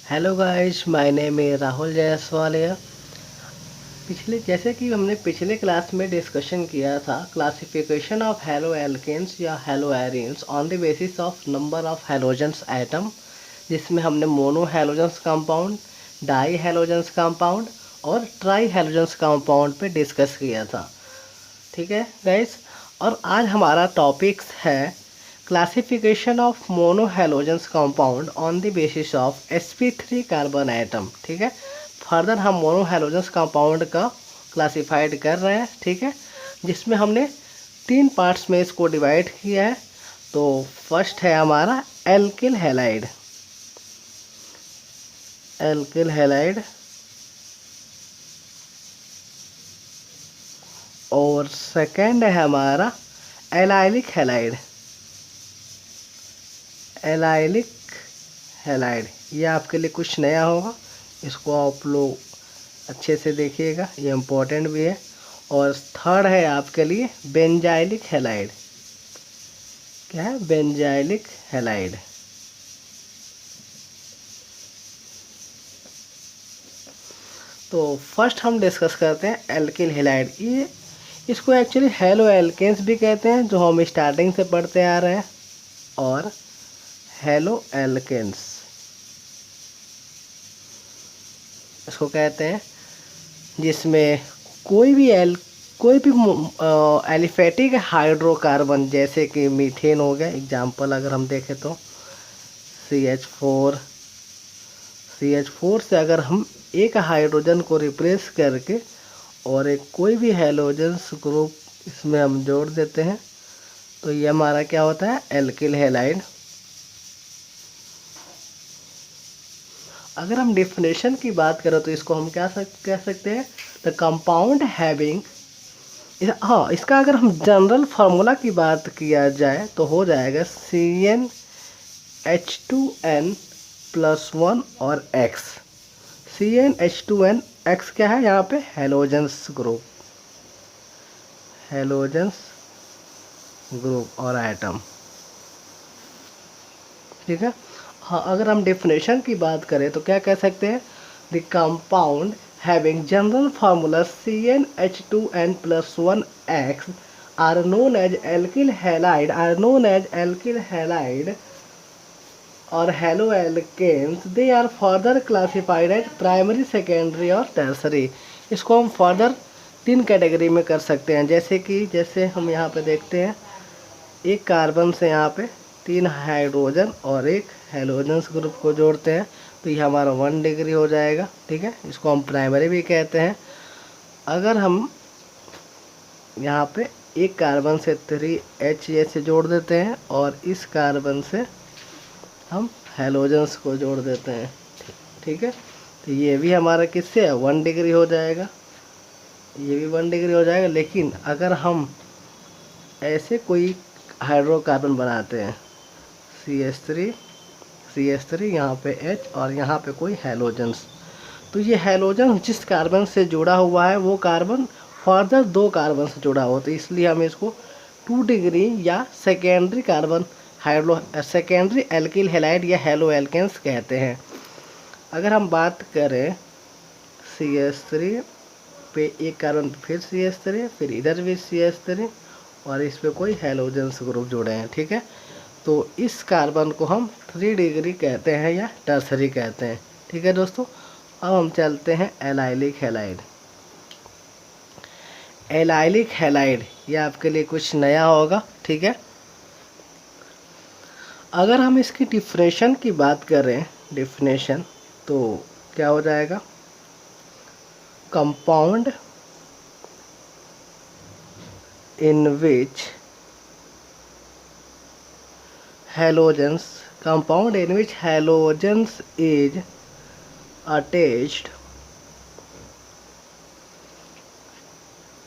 Hello guys, my name है राहुल जायसवालिया। जैसे कि हमने पिछले क्लास में डिस्कशन किया था क्लासिफिकेशन ऑफ हेलो एल्केन्स या halo arenes on the basis of number of halogens atom, जिसमें हमने mono halogens compound, di halogens compound और ट्राई हेलोजेंस कंपाउंड पे डिस्कस किया था। ठीक है गाइस, और आज हमारा टॉपिक्स है classification of mono halogens compound on the basis of sp3 carbon atom. ठीक है, फर्दर हम मोनो हेलोजेंस कंपाउंड का क्लासिफाइड कर रहे हैं। ठीक है, जिसमें हमने 3 पार्ट्स में इसको डिवाइड किया है। तो फर्स्ट है हमारा एल्किल हैलाइड। एल्किल हैलाइड और सेकंड है हमारा एलाइलिक हैलाइड। एलाइलिक हैलाइड ये आपके लिए कुछ नया होगा, इसको आप लोग अच्छे से देखिएगा, ये इम्पोर्टेंट भी है। और थर्ड है आपके लिए बेंजाइलिक हैलाइड। क्या है? Benzylic halide. तो फर्स्ट हम डिस्कस करते हैं एल्किल हैलाइड। ये इसको एक्चुअली हेलो एल्केन्स भी कहते हैं, जो हम स्टार्टिंग से पढ़ते आ रहे हैं, और हेलो एल्केन्स इसको कहते हैं, जिसमें कोई भी एलिफेटिक हाइड्रोकार्बन, जैसे कि मीथेन हो गया एग्जाम्पल, अगर हम देखें तो CH4 से अगर हम एक हाइड्रोजन को रिप्लेस करके और एक कोई भी हैलोजेंस ग्रुप इसमें हम जोड़ देते हैं, तो ये हमारा क्या होता है? Alkyl halide. अगर हम डिफिनेशन की बात करें तो इसको हम क्या कह सकते हैं? द कंपाउंड हैविंग, हाँ, इसका अगर हम जनरल फार्मूला की बात किया जाए तो हो जाएगा CnH2n+1 और X। CnH2n, X क्या है यहाँ पे? हैलोजेंस ग्रुप, हैलोजेंस ग्रुप और एटम। ठीक है, हाँ, अगर हम डेफिनेशन की बात करें तो क्या कह सकते हैं? The compound having general formula CnH2n+1X are known as alkyl halide or haloalkanes. They are further classified as primary, secondary और tertiary. इसको हम फर्दर 3 कैटेगरी में कर सकते हैं, जैसे हम यहाँ पे देखते हैं, एक कार्बन से यहाँ पे 3 हाइड्रोजन और एक हेलोजेंस ग्रुप को जोड़ते हैं, तो ये हमारा 1 डिग्री हो जाएगा। ठीक है, इसको हम प्राइमरी भी कहते हैं। अगर हम यहाँ पे एक कार्बन से 3H से जोड़ देते हैं और इस कार्बन से हम हेलोजेंस को जोड़ देते हैं, ठीक है, तो ये भी हमारा किससे है? 1 डिग्री हो जाएगा, ये भी 1 डिग्री हो जाएगा। लेकिन अगर हम ऐसे कोई हाइड्रोकार्बन बनाते हैं, CH3 यहाँ पे H और यहाँ पे कोई हेलोजेंस, तो ये हेलोजन जिस कार्बन से जुड़ा हुआ है वो कार्बन फर्दर 2 कार्बन से जुड़ा हुआ, तो इसलिए हम इसको 2 डिग्री या secondary carbon secondary alkyl halide या हेलो एल्केन्स कहते हैं। अगर हम बात करें CH3 पे एक कार्बन फिर CH3, फिर इधर भी CH3 और इस पे कोई हेलोजेंस ग्रुप जुड़े हैं, ठीक है, तो इस कार्बन को हम 3 डिग्री कहते हैं या टर्सरी कहते हैं। ठीक है दोस्तों, अब हम चलते हैं एलाइलिक हैलाइड। एलाइलिक हैलाइड ये आपके लिए कुछ नया होगा। ठीक है, अगर हम इसकी डिफिनेशन की बात करें, डिफिनेशन तो क्या हो जाएगा? Compound in which halogens is attached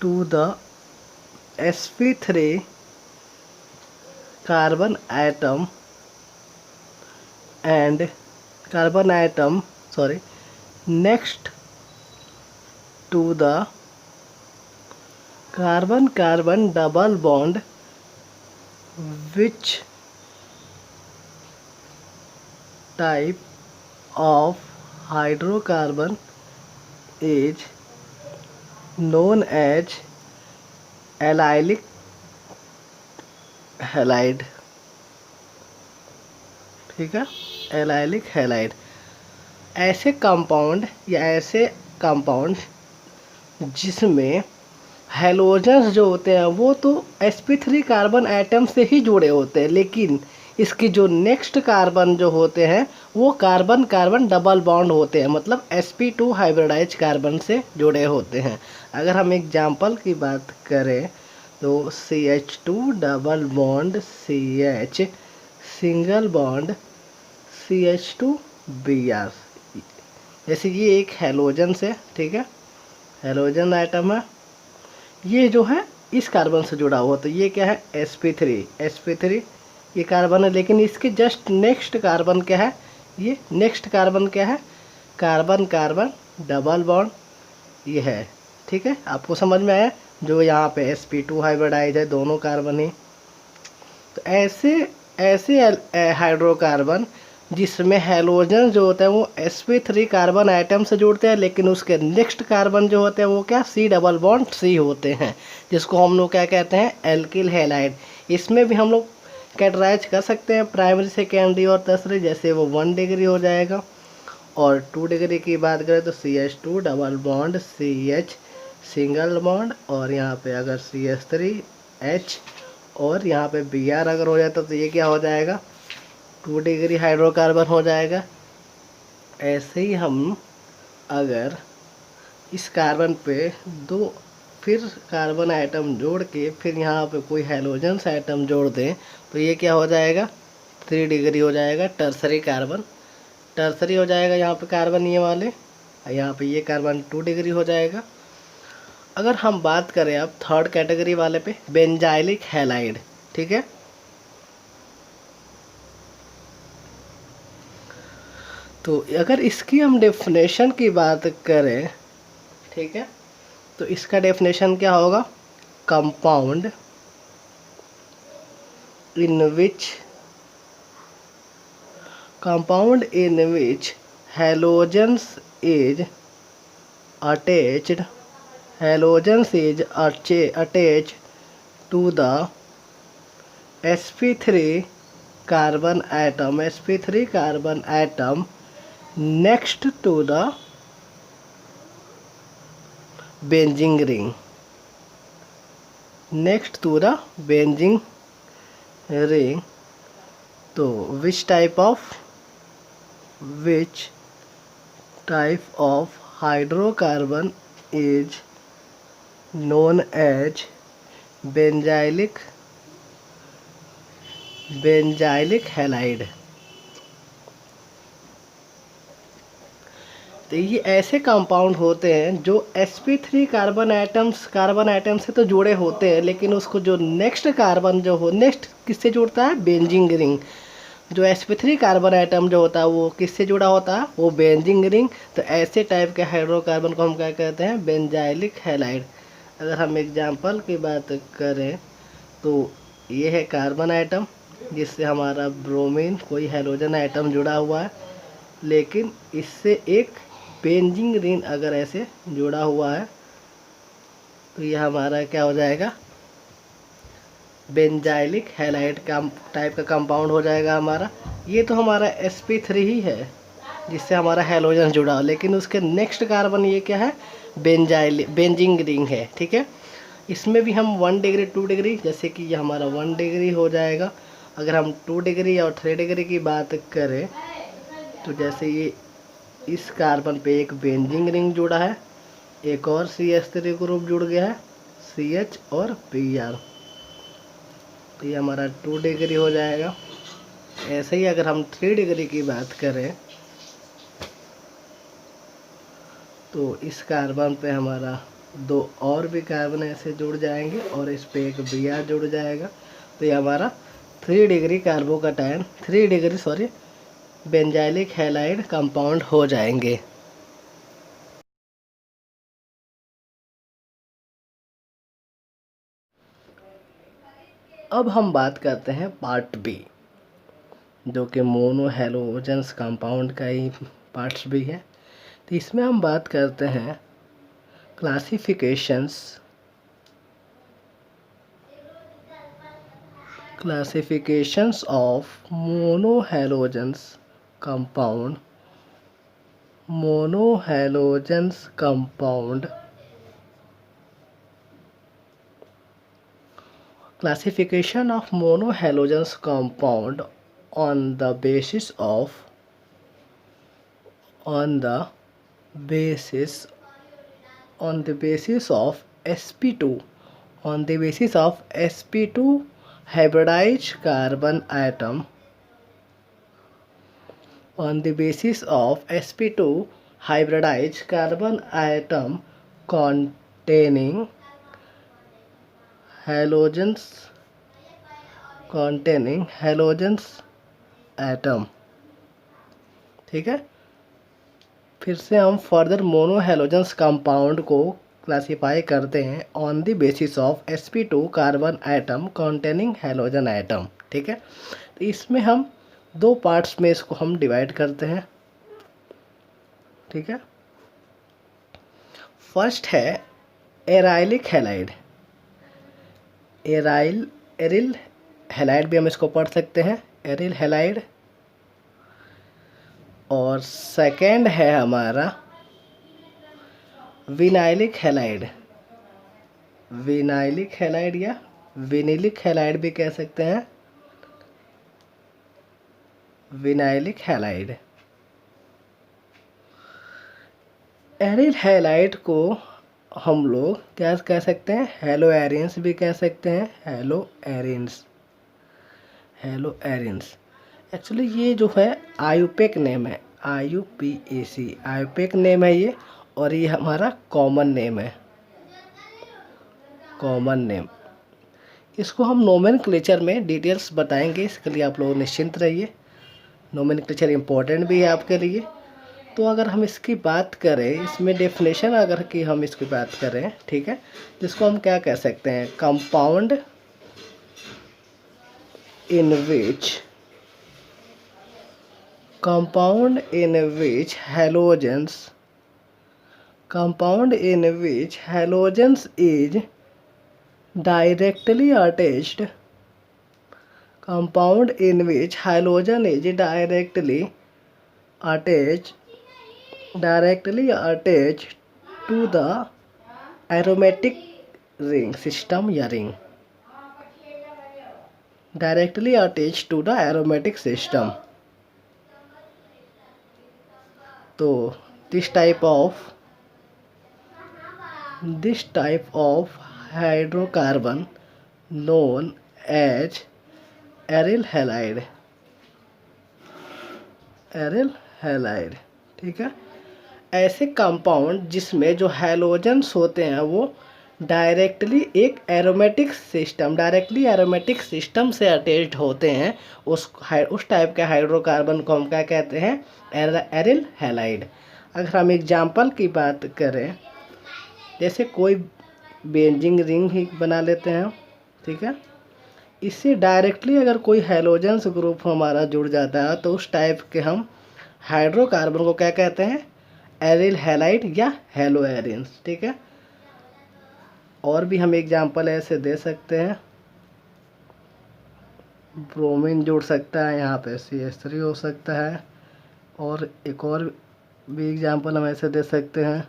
to the sp3 carbon atom and next to the carbon double bond which type of hydrocarbon is known as allylic halide. ठीक है, एलाइलिक हैलाइड। ऐसे कंपाउंड या ऐसे compound जिसमें halogens जो होते हैं वो तो sp3 कार्बन एटम से ही जुड़े होते हैं, लेकिन इसकी जो नेक्स्ट कार्बन जो होते हैं वो कार्बन कार्बन डबल बॉन्ड होते हैं, मतलब sp2 हाइब्रिडाइज कार्बन से जुड़े होते हैं। अगर हम एग्जाम्पल की बात करें तो CH2 double bond CH, single bond CH2Br। जैसे ये एक हैलोजन से, ठीक है, हैलोजन आइटम है, ये जो है इस कार्बन से जुड़ा हुआ, तो ये क्या है sp3 ये कार्बन है, लेकिन इसके जस्ट नेक्स्ट कार्बन क्या है, ये नेक्स्ट कार्बन क्या है, कार्बन कार्बन डबल बॉन्ड ये है। ठीक है, आपको समझ में आया, जो यहाँ पे sp2 हाइब्रिडाइज है, दोनों कार्बन ही। तो ऐसे ऐसे हाइड्रोकार्बन जिसमें हैलोजन जो होता है वो sp3 कार्बन आइटम से जुड़ते हैं, लेकिन उसके नेक्स्ट कार्बन जो होते हैं वो क्या, C डबल बॉन्ड C होते हैं, जिसको हम लोग क्या कहते हैं, एल्किल हैलाइड। इसमें भी हम लोग कैटेगराइज कर सकते हैं प्राइमरी, सेकेंडरी और टर्सरी। जैसे वो 1 डिग्री हो जाएगा, और 2 डिग्री की बात करें तो CH2 double bond CH, single bond, और यहाँ पे अगर CH3H और यहाँ पे Br अगर हो जाता तो ये क्या हो जाएगा, 2 डिग्री हाइड्रोकार्बन हो जाएगा। ऐसे ही हम अगर इस कार्बन पे दो फिर कार्बन आइटम जोड़ के फिर यहाँ पे कोई हैलोजन्स आइटम जोड़ दें तो ये क्या हो जाएगा, 3 डिग्री हो जाएगा, टर्सरी कार्बन, टर्सरी हो जाएगा यहाँ पे कार्बन ये वाले, यहाँ पे ये कार्बन 2 डिग्री हो जाएगा। अगर हम बात करें अब थर्ड कैटेगरी वाले पे, बेंजाइलिक हैलाइड। ठीक है, तो अगर इसकी हम डेफिनेशन की बात करें, ठीक है, तो इसका डेफिनेशन क्या होगा, compound in which halogens is attached to the sp3 carbon atom next to the benzene ring। तो which type of hydrocarbon is known as benzylic halide. तो ये ऐसे कंपाउंड होते हैं जो sp3 कार्बन आइटम से तो जुड़े होते हैं, लेकिन उसको जो नेक्स्ट कार्बन जो हो, नेक्स्ट किससे जुड़ता है, बेंजीन रिंग। जो sp3 कार्बन आइटम जो होता है वो किससे जुड़ा होता है, वो बेंजीन रिंग। तो ऐसे टाइप के हाइड्रोकार्बन को हम क्या कहते हैं, बेंजाइलिक हैलाइड। अगर हम एग्जाम्पल की बात करें तो ये है कार्बन आइटम जिससे हमारा ब्रोमीन कोई हैलोजन आइटम जुड़ा हुआ है, लेकिन इससे एक बेंजीन रिंग अगर ऐसे जुड़ा हुआ है तो ये हमारा क्या हो जाएगा, बेंजाइलिक हैलाइड का टाइप का कंपाउंड हो जाएगा हमारा। ये तो हमारा sp3 ही है जिससे हमारा हैलोजन जुड़ा हो, लेकिन उसके नेक्स्ट कार्बन ये क्या है, बेंजीन रिंग है। ठीक है, इसमें भी हम 1 डिग्री 2 डिग्री, जैसे कि ये हमारा 1 डिग्री हो जाएगा। अगर हम 2 डिग्री और 3 डिग्री की बात करें तो जैसे ये इस कार्बन पे एक बेंजीन रिंग जुड़ा है, एक और CH3 ग्रुप जुड़ गया है, CH और Br, तो ये हमारा 2 डिग्री हो जाएगा। ऐसे ही अगर हम 3 डिग्री की बात करें तो इस कार्बन पे हमारा 2 और भी कार्बन ऐसे जुड़ जाएंगे और इस पे एक Br जुड़ जाएगा, तो ये हमारा 3 degree carbocation 3 degree sorry benzylic halide compound हो जाएंगे। अब हम बात करते हैं पार्ट बी, जो कि मोनो हैलोजेंस कंपाउंड का ही पार्ट्स भी है। तो इसमें हम बात करते हैं classifications of monohalogens compound classification of monohalogens compound on the basis of on the basis on the basis of sp2 on the basis of sp2 hybridized carbon atom on the basis of sp2 hybridized carbon atom containing halogens atom. ठीक है, फिर से हम further मोनोहैलोजेंस compound को classify करते हैं on the basis of sp2 carbon atom containing halogen atom. ठीक है, तो इसमें हम दो पार्ट्स में इसको हम डिवाइड करते हैं। ठीक है, फर्स्ट है एराइलिक हैलाइड। एरिल हैलाइड भी हम इसको पढ़ सकते हैं, एरिल हैलाइड। और सेकेंड है हमारा विनाइलिक हैलाइड। विनाइलिक हैलाइड या विनिलिक हैलाइड भी कह सकते हैं, विनाइलिक हैलाइड। एरिल हैलाइड को हम लोग क्या कह सकते हैं, हेलो एरियंस भी कह सकते हैं, हेलो एरियंस। एक्चुअली ये जो है आयुपेक नेम है, आयुपेक नेम है ये, और ये हमारा कॉमन नेम है, कॉमन नेम। इसको हम नोमेनक्लेचर में डिटेल्स बताएंगे, इसके लिए आप लोग निश्चिंत रहिए। नोमेनक्लेचर इम्पोर्टेंट भी है आपके लिए। तो अगर हम इसकी बात करें, इसमें डेफिनेशन अगर कि हम इसकी बात करें, ठीक है, जिसको हम क्या कह सकते हैं, compound in which halogens is directly attached to the aromatic ring system या ring, directly attached to the aromatic system। तो this type of hydrocarbon known as aryl halide। ठीक है, ऐसे कंपाउंड जिसमें जो हैलोजेंस होते हैं वो डायरेक्टली एरोमेटिक सिस्टम से अटैच्ड होते हैं, उस टाइप के हाइड्रोकार्बन को हम क्या कहते हैं, एरिल हैलाइड। अगर हम एग्जांपल की बात करें, जैसे कोई बेंजीन रिंग ही बना लेते हैं, ठीक है, इससे डायरेक्टली अगर कोई हैलोजेंस ग्रुप हमारा जुड़ जाता है तो उस टाइप के हम हाइड्रोकार्बन को क्या कहते हैं, एरिल हैलाइड या हेलो एरियंस। ठीक है, और भी हम एग्जांपल ऐसे दे सकते हैं, ब्रोमीन जुड़ सकता है यहाँ पे, CH3 हो सकता है, और एक और भी एग्जांपल हम ऐसे दे सकते हैं,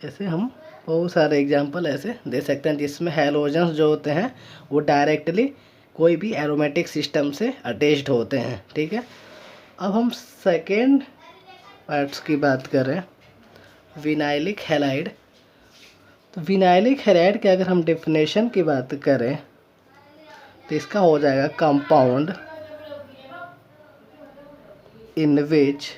ऐसे हम बहुत सारे एग्जांपल ऐसे दे सकते हैं जिसमें हैलोजेंस जो होते हैं वो डायरेक्टली कोई भी एरोमेटिक सिस्टम से अटैच्ड होते हैं। ठीक है, अब हम सेकेंड पार्ट्स की बात करें, विनाइलिक हैलाइड। तो विनाइलिक हैलाइड के अगर हम डेफिनेशन की बात करें तो इसका हो जाएगा compound in which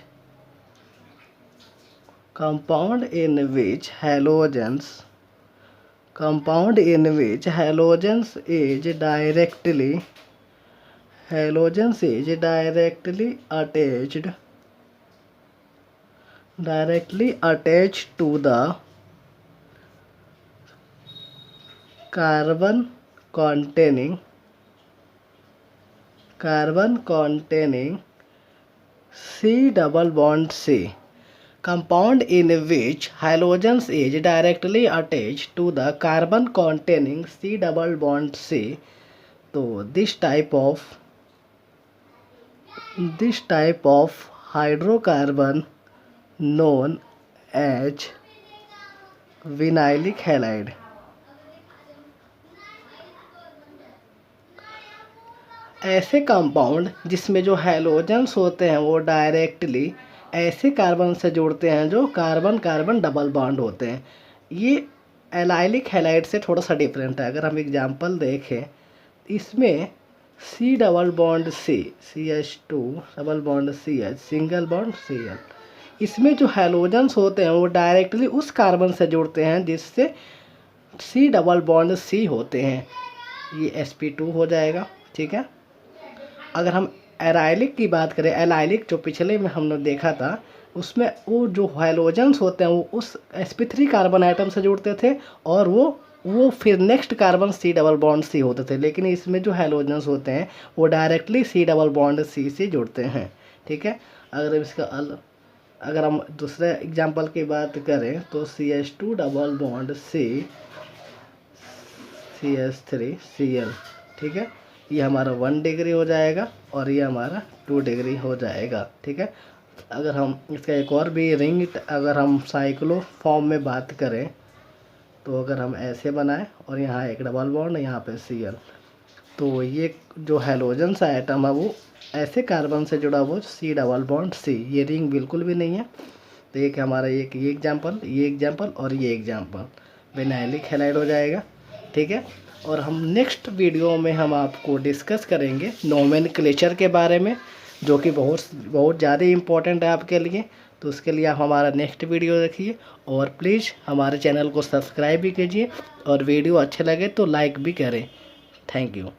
halogens is directly attached to the carbon containing carbon containing C double bond C, compound in which halogens is directly attached to the carbon containing C double bond C. So this type of hydrocarbon known as vinylic halide. ऐसे compound जिसमें जो halogens होते हैं वो directly ऐसे carbon से जुड़ते हैं जो कार्बन कार्बन डबल बॉन्ड होते हैं। ये एलाइलिक हैलाइड से थोड़ा सा डिफरेंट है। अगर हम एग्जांपल देखें, इसमें C double bond CH2 double bond CH single bond Cl, इसमें जो हैलोजेंस होते हैं वो डायरेक्टली उस कार्बन से जुड़ते हैं जिससे C डबल बॉन्ड C होते हैं। ये sp2 हो जाएगा, ठीक है। अगर हम एराइलिक की बात करें, एलाइलिक जो पिछले में हमने देखा था, उसमें वो जो हैलोजेंस होते हैं वो उस sp3 कार्बन आइटम से जुड़ते थे और वो फिर next carbon C double bond C होते थे। लेकिन इसमें जो हैलोजेंस होते हैं वो directly C double bond C से जुड़ते हैं, ठीक है। अगर हम दूसरे एग्जांपल की बात करें तो CH2 double bond C CH3 Cl, ठीक है। ये हमारा 1 डिग्री हो जाएगा और ये हमारा 2 डिग्री हो जाएगा, ठीक है। अगर हम इसका एक और भी रिंग, अगर हम साइक्लो फॉर्म में बात करें तो अगर हम ऐसे बनाएं और यहाँ एक डबल बॉन्ड, यहाँ पे Cl, तो ये जो हैलोजेंस आइटम है वो ऐसे कार्बन से जुड़ा वो C डबल बॉन्ड C, ये रिंग बिल्कुल भी नहीं है। तो एक हमारा ये एग्जांपल और ये एग्जांपल विनाइलिक हैलाइड हो जाएगा, ठीक है। और हम नेक्स्ट वीडियो में हम आपको डिस्कस करेंगे नोमेनक्लेचर के बारे में, जो कि बहुत ज़्यादा इम्पोर्टेंट है आपके लिए। तो उसके लिए आप हमारा नेक्स्ट वीडियो देखिए और प्लीज़ हमारे चैनल को सब्सक्राइब भी कीजिए और वीडियो अच्छे लगे तो लाइक भी करें। Thank you.